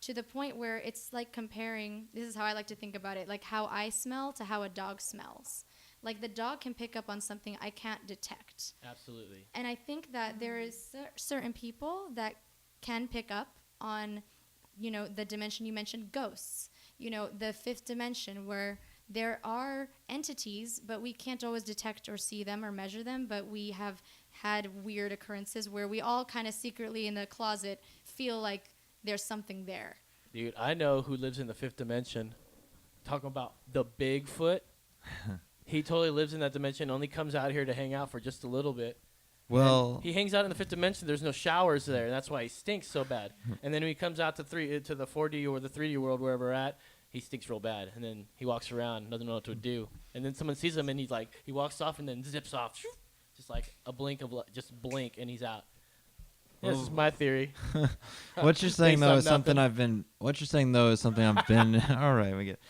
to the point where it's like comparing, this is how I like to think about it, like how I smell to how a dog smells. Like the dog can pick up on something I can't detect. Absolutely. And I think that there is certain people that can pick up on, the dimension you mentioned, ghosts, the 5th dimension, where there are entities, but we can't always detect or see them or measure them, but we have had weird occurrences where we all kind of secretly in the closet feel like there's something there. Dude, I know who lives in the 5th dimension. Talking about the Bigfoot. He totally lives in that dimension, only comes out here to hang out for just a little bit. Well, And he hangs out in the 5th dimension. There's no showers there, and that's why he stinks so bad. And then when he comes out to the 4D or the 3D world, wherever we're at, he stinks real bad. And then he walks around, doesn't know what to do. And then someone sees him, and he walks off and then zips off. Just like a blink of just blink, and he's out. This is my theory. what you're saying Based though on is something nothing. I've been. All right, we get.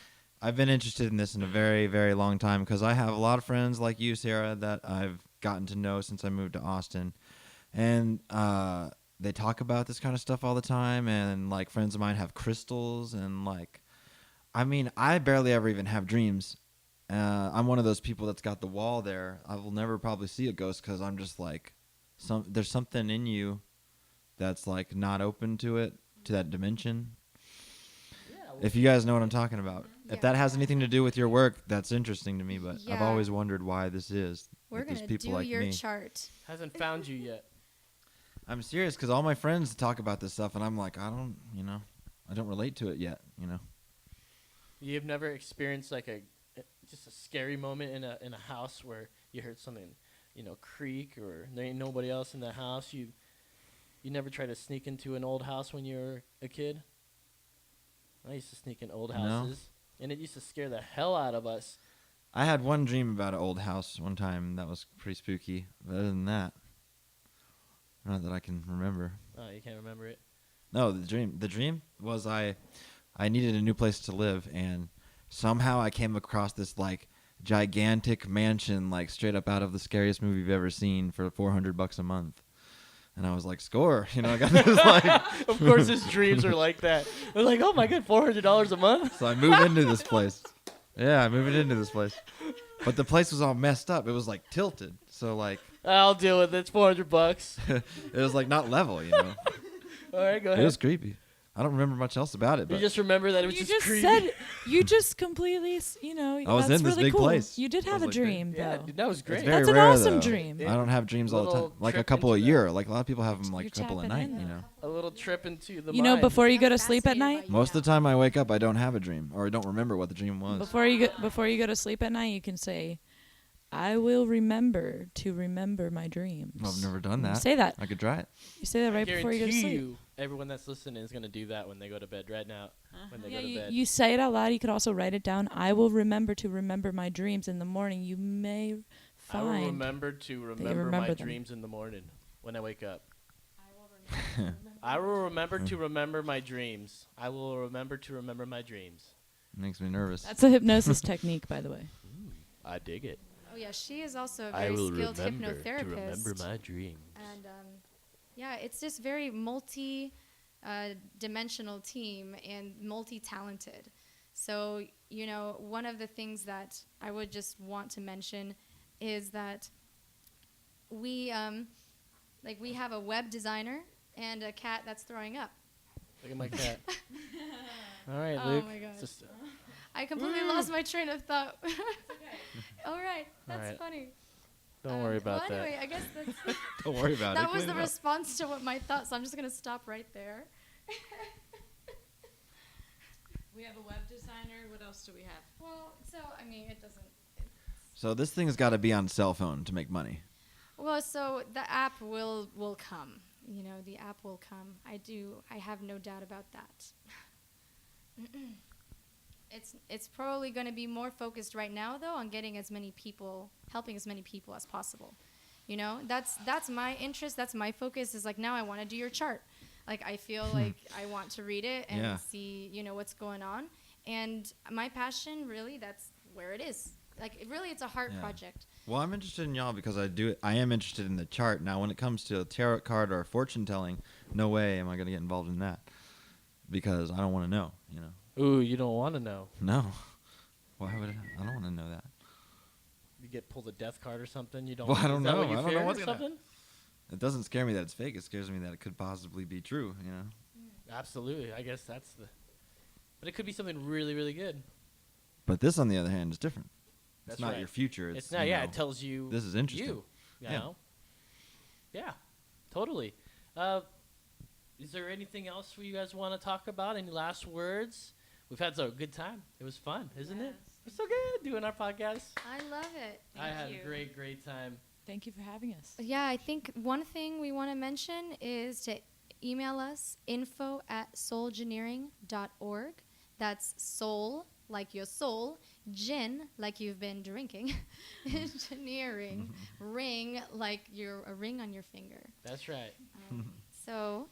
I've been interested in this in a very, very long time because I have a lot of friends like you, Sarah, that I've gotten to know since I moved to Austin, and they talk about this kind of stuff all the time. And like friends of mine have crystals, and I barely ever even have dreams. I'm one of those people that's got the wall there. I will never probably see a ghost because I'm just like, there's something in you that's like not open to that dimension. If you guys know what I'm talking about. Yeah. If that has anything to do with your work, that's interesting to me, but I've Yeah. always wondered why this is. We're with these going to people do like your me. chart. Hasn't found you yet. I'm serious because all my friends talk about this stuff, and I'm like, I don't relate to it yet, You've never experienced like just a scary moment in a house where you heard something, creak, or there ain't nobody else in the house. You never tried to sneak into an old house when you were a kid? I used to sneak in old houses, and it used to scare the hell out of us. I had one dream about an old house one time that was pretty spooky. But other than that, not that I can remember. Oh, you can't remember it? No, the dream was I needed a new place to live, and somehow I came across this like gigantic mansion, like straight up out of the scariest movie you've ever seen, for $400 a month. And I was like, score, I got this like. Of course, his dreams are like that. They're like, oh my god, $400 a month. So I moved into this place. Yeah, I moved into this place, but the place was all messed up. It was like tilted, so like. I'll deal with it. It's $400. It was like not level, All right, go ahead. It was creepy. I don't remember much else about it, You but just remember that it was You just just creepy. said you just completely, I was that's in this really big cool. place. You did I have was a like, dream, Yeah, though. dude, that was it's great. very That's an rare, awesome though. dream. I don't have dreams all the Little time. Like a trip couple a into year. Like a lot of people have them like a You're couple a tapping night. in. A little trip into the You know, mind. before you go to I'm sleep at fascinated night, by Most of the time I wake up, I don't have a dream, or I don't remember what the dream was. before you go to sleep at night, you can say, "I will remember to remember my dreams." I've never done You that. say that. I could try it. You say that right before you go to Guarantee sleep. you, everyone that's listening is going to do that when they go to bed right now. When they Yeah, go to bed. you say it out loud. You could also write it down. I will remember to remember my dreams in the morning. You may I will find. remember to remember remember my them. dreams in the morning when I wake up. I will remember to remember my dreams. I will remember to remember my dreams. Makes me nervous. That's a hypnosis technique, by the way. I dig it. Oh yeah, she is also a I very will skilled remember to hypnotherapist. remember my dreams. And yeah, it's just very dimensional team and multi-talented. So, one of the things that I would just want to mention is that we have a web designer and a cat that's throwing up. Look at my cat. All right, Oh Luke. my gosh. Just, I completely lost my train of thought. All right, that's Alright. funny. don't worry about well, anyway, I guess that's Don't worry about it. that was Clean the it up. response to what my thought. So I'm just gonna stop right there. We have a web designer. What else do we have? Well, so I mean, it doesn't. So this thing's got to be on cell phone to make money. Well, so the app will come. The app will come. I have no doubt about that. It's probably going to be more focused right now, though, on getting helping as many people as possible. That's my interest. That's my focus. Is like now I want to do your chart. Like I feel like I want to read it and Yeah. see what's going on. And my passion, really, that's where it is. Like really, it's a heart Yeah. project. Well, I'm interested in y'all because I am interested in the chart. Now, when it comes to a tarot card or fortune telling, no way am I going to get involved in that because I don't want to know, you know. Ooh, you don't want to know. No. Why would I don't want to know that. You get pulled a death card or something. You don't. Well, I don't is that know. What you I don't fear know what's or gonna- something. It doesn't scare me that it's fake. It scares me that it could possibly be true, you know. Absolutely. I guess that's the. But it could be something really, really good. But this, on the other hand, is different. That's It's not right. your future. It's not. you Yeah, know, it tells you. this is interesting. You Yeah. know. Yeah. Totally. Is there anything else you guys want to talk about? Any last words? We've had a good time. It was fun, isn't it? It's so good doing our podcast. I love it. I had a great, great time. Thank you for having us. Yeah, I think one thing we want to mention is to email us info@soulgineering.org. That's soul, like your soul, gin, like you've been drinking, engineering, ring, like you're a ring on your finger. That's right. So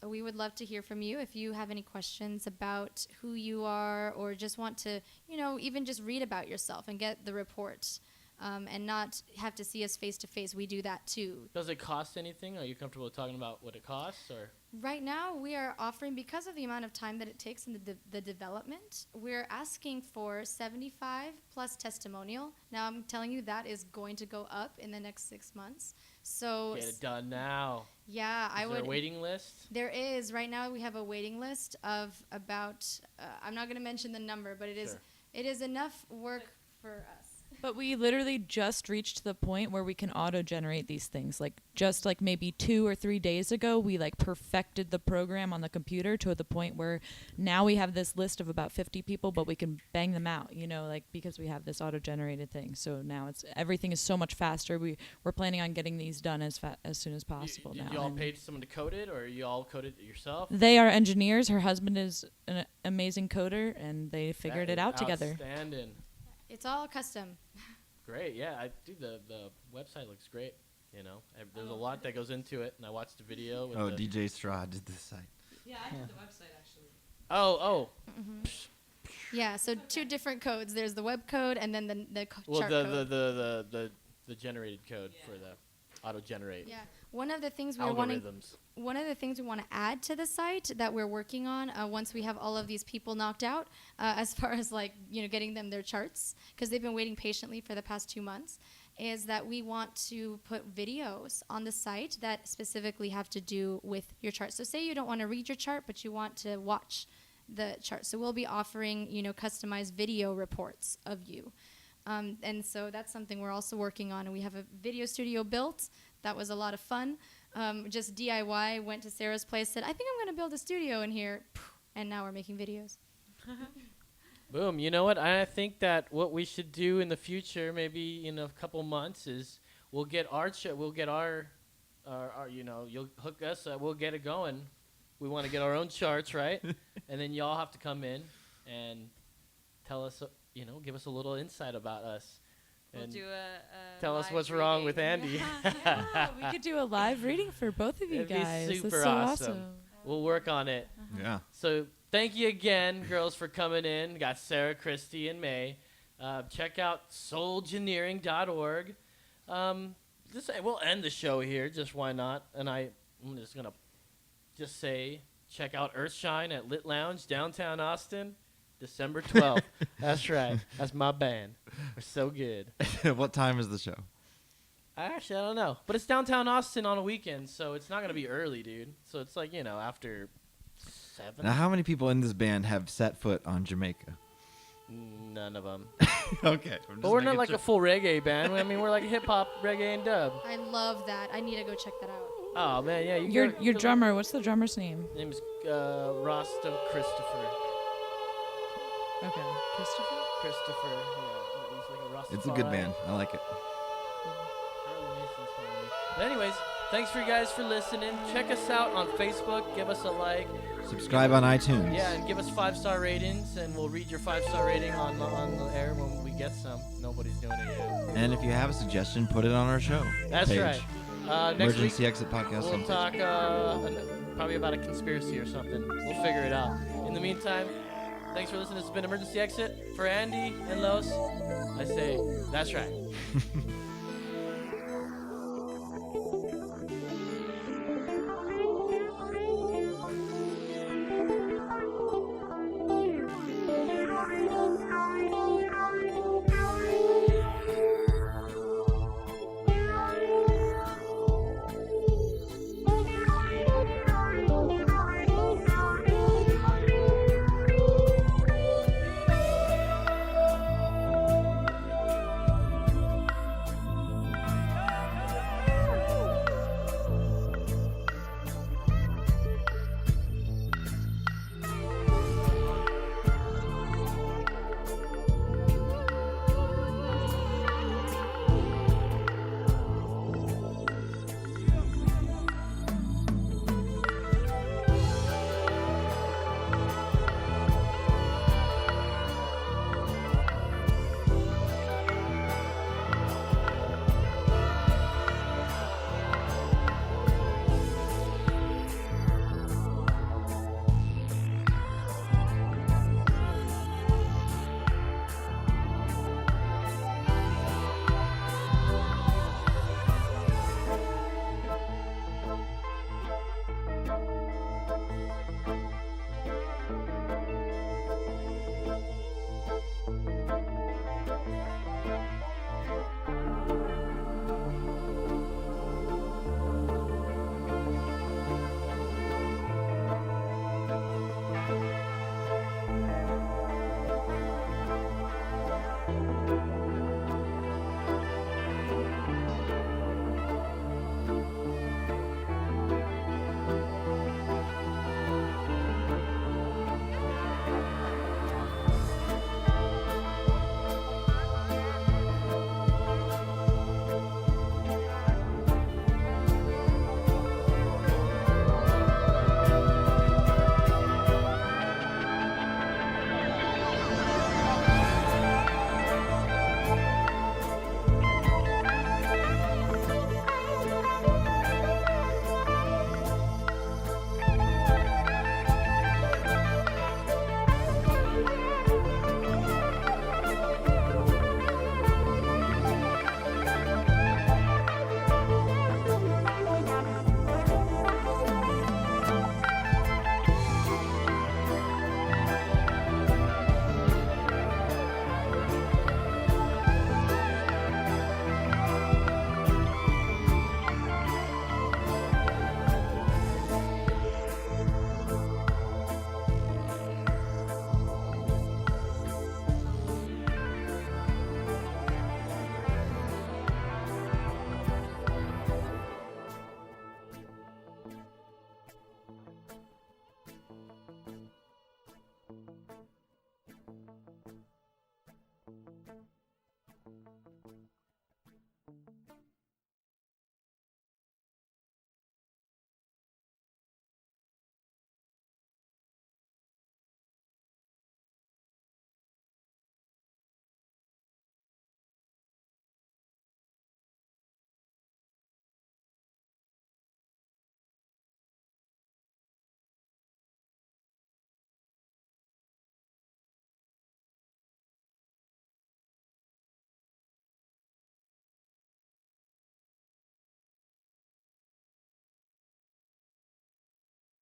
we would love to hear from you if you have any questions about who you are or just want to, even just read about yourself and get the report and not have to see us face to face. We do that too. Does it cost anything? Are you comfortable talking about what it costs? Or Right now, we are offering, because of the amount of time that it takes in the development, we're asking for 75 plus testimonial. Now, I'm telling you that is going to go up in the next 6 months. So get it done now. Yeah, Is there a waiting list? There is. Right now, we have a waiting list of about. I'm not going to mention the number, but it is. Sure. It is enough work for us. But we literally just reached the point where we can auto-generate these things. Like just like maybe 2 or 3 days ago, we like perfected the program on the computer to the point where now we have this list of about 50 people, but we can bang them out, like because we have this auto-generated thing. So now everything is so much faster. We're planning on getting these done as soon as possible now. Did you all pay someone to code it, or you all coded it yourself? They are engineers. Her husband is an amazing coder, and they figured it out together. Outstanding. It's all custom. Great, yeah. The website looks great. There's a lot that goes into it, and I watched the video. With DJ Straw did this site. Yeah, I did the website actually. Oh. Mm-hmm. Yeah, so 2 different codes. There's the web code and then the chart code. code. The generated code for the auto-generate. Yeah, one of the things algorithms. One of the things we want to add to the site that we're working on once we have all of these people knocked out, as far as getting them their charts, because they've been waiting patiently for the past 2 months, is that we want to put videos on the site that specifically have to do with your chart. So say you don't want to read your chart, but you want to watch the chart. So we'll be offering, customized video reports of you. And so that's something we're also working on. And we have a video studio built. That was a lot of fun. Just DIY, went to Sarah's place, said, I think I'm going to build a studio in here. And now we're making videos. Boom. You know what? I think that what we should do in the future, maybe in a couple months, is we'll get our you'll hook us up, we'll get it going. We want to get our own charts, right? And then y'all have to come in and tell us, give us a little insight about us. We'll and do a tell us live what's wrong reading. with Andy. Yeah, we could do a live reading for both of you It'd guys. be That's super so awesome. We'll work on it. Yeah. So thank you again, girls, for coming in. Got Sarah, Christy, and May. Check out soulgineering.org. We'll end the show here. Just why not? And I'm just going to say check out Earthshine at Lit Lounge, downtown Austin, December 12th. That's right. That's my band. We're so good. What time is the show? I don't know. But it's downtown Austin on a weekend, so it's not going to be early, dude. So it's after 7. Now, how many people in this band have set foot on Jamaica? None of them. Okay. But we're not like a full reggae band. I mean, we're like hip-hop, reggae, and dub. I love that. I need to go check that out. Oh, man, yeah. Your drummer, what's the drummer's name? His name is Rasta Christopher. Okay, Christopher? Christopher, yeah. He's like a Rasta. It's a good band. I like it. Charlie Mason's family. But anyways, thanks for you guys for listening. Check us out on Facebook. Give us a like. Subscribe on iTunes. Yeah, and give us 5-star ratings, and we'll read your 5-star rating on the air when we get some. Nobody's doing it yet. And if you have a suggestion, put it on our show. That's page. right. Next Emergency week, Exit Podcast. we'll talk probably about a conspiracy or something. We'll figure it out. In the meantime, thanks for listening. This has been Emergency Exit. For Andy and Los, I say, that's right.